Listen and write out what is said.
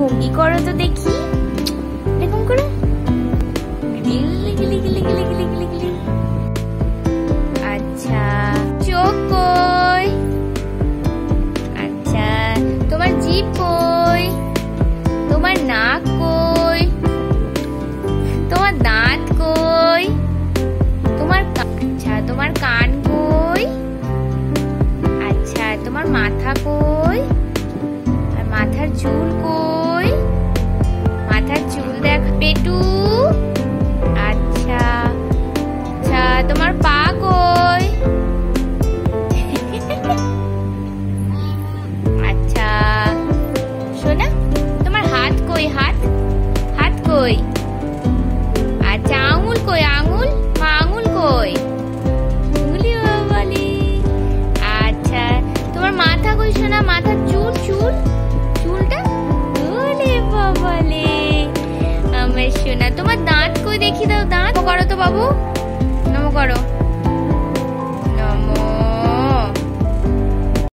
ভঙ্গি করো তো দেখি, এরকম করে। আচ্ছা, চোখ কই? আচ্ছা, তোমার জিভ কই? তোমার নাক কই? তোমার দাঁত কই? আচ্ছা, তোমার কান কই? আচ্ছা, তোমার মাথা কই? আর মাথার চুল কই? মাথার চুল দেখ। পেটু। আচ্ছা আচ্ছা, তোমার পা কই? আচ্ছা সোনা, তোমার হাত কই? হাত হাত কই? আচ্ছা, আঙুল কই? আঙুল, মা আঙুল কই? আচ্ছা, তোমার মাথা কই সোনা? মাথার চুল, চুল চুলটা। ওরে বাবালে আমার সোনা। তোমার দাঁত কই দেখি দাও, দাঁত করো তো বাবু, নমো করো।